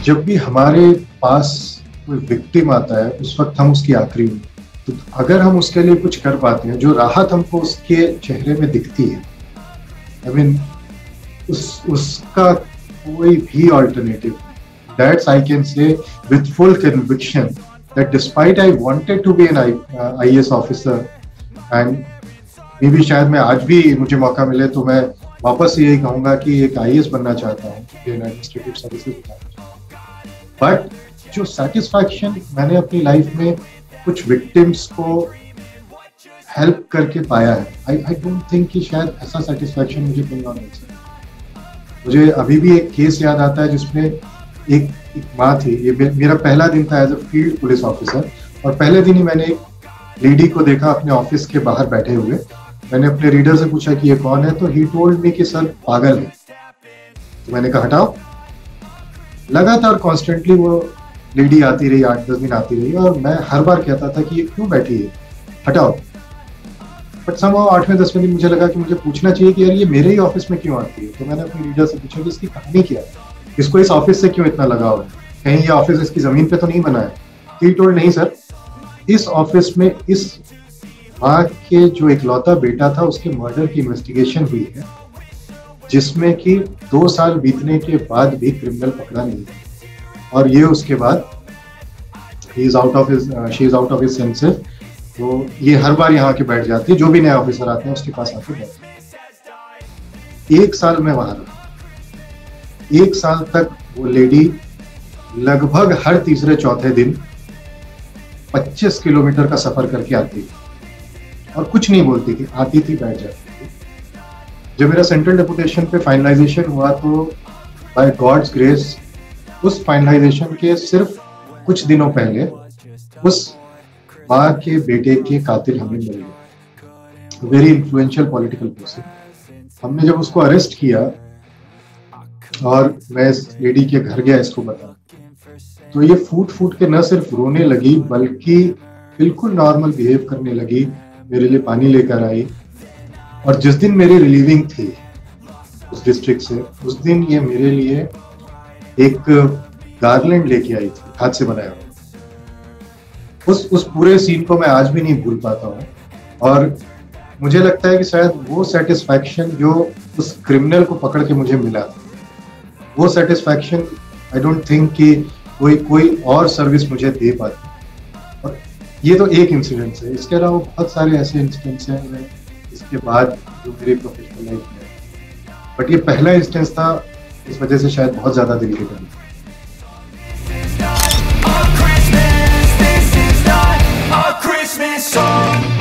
जब भी हमारे पास कोई विक्टिम आता है उस वक्त हम उसकी आखिरी में, तो अगर हम उसके लिए कुछ कर पाते हैं, जो राहत हमको उसके चेहरे में दिखती है, आई मीन उसका कोई भी alternative, that's I can say with full conviction that despite I wanted to be an IAS officer and maybe शायद मैं आज भी मुझे मौका मिले तो मैं वापस यही कहूंगा कि एक IAS बनना चाहता हूँ, एडमिनिस्ट्रेटिव सर्विसेज बनना चाहता हूँ। बट जो सेटिस्फैक्शन मैंने अपनी लाइफ में कुछ विक्टिम्स को हेल्प करके पाया है, आई डोंट थिंक कि शायद ऐसा सेटिस्फैक्शन मुझे कहीं और मिल सकता। मुझे अभी भी एक केस याद आता है जिसमें एक माँ थी, ये मेरा पहला दिन था as a field police officer, और पहले दिन ही मैंने एक लेडी को देखा अपने ऑफिस के बाहर बैठे हुए। मैंने अपने रीडर से पूछा कि ये कौन है, तो ही टोल्ड मी कि सर पागल है। तो मैंने कहा हटाओ। लगातार कॉन्स्टेंटली वो लेडी आती रही, 8-10 दिन आती रही, और मैं हर बार कहता था कि ये क्यों बैठी है, हटाओ। बट समहाउ 8वें-10वें दिन मुझे लगा कि मुझे पूछना चाहिए कि यार ये मेरे ही ऑफिस में क्यों आती है। तो मैंने अपने रीडर से पूछा कि इसकी कहानी क्या है, इसको इस ऑफिस से क्यों इतना लगाव है, कहीं ये ऑफिस इसकी जमीन पे तो नहीं बना है। ही टोल्ड नहीं सर, इस ऑफिस में इस माँ के जो इकलौता बेटा था उसके मर्डर की इन्वेस्टिगेशन हुई है, जिसमें कि 2 साल बीतने के बाद भी क्रिमिनल पकड़ा नहीं है, और ये उसके बाद she is out of his senses. तो ये हर बार यहाँ के बैठ जाती है, जो भी नया ऑफिसर आते हैं उसके पास आके बैठते हैं। 1 साल में वहां रहा, 1 साल तक वो लेडी लगभग हर तीसरे-चौथे दिन 25 किलोमीटर का सफर करके आती थी और कुछ नहीं बोलती थी, आती थी, बैठ जाती थी। जब मेरा सेंट्रल डेपुटेशन पे फाइनलाइजेशन हुआ तो बाय गॉड्स ग्रेस उस फाइनलाइजेशन के सिर्फ कुछ दिनों पहले उस माँ के बेटे के कातिल हमें मिल गए, वेरी इन्फ्लुएंशियल पॉलिटिकल पर्सन। हमने जब उसको अरेस्ट किया और मैं इस लेडी के घर गया इसको बता, तो ये फूट के न सिर्फ रोने लगी बल्कि बिल्कुल नॉर्मल बिहेव करने लगी, मेरे लिए पानी लेकर आई। और जिस दिन मेरी रिलीविंग थी उस डिस्ट्रिक्ट से, उस दिन ये मेरे लिए एक गार्लैंड लेके आई थी, हाथ से बनाया हुआ। उस पूरे सीन को मैं आज भी नहीं भूल पाता हूँ, और मुझे लगता है कि शायद वो सेटिस्फैक्शन जो उस क्रिमिनल को पकड़ के मुझे मिला, वो सेटिस्फैक्शन आई डोंट थिंक कि कोई और सर्विस मुझे दे पाती। और ये तो एक इंसिडेंट है, इसके अलावा बहुत सारे ऐसे इंसिडेंट्स हैं इसके बाद जो मेरे प्रोफेशनल लाइफ में, बट ये पहला इंस्टेंस था, इस वजह से शायद बहुत ज्यादा दिल के करीब। Christmas song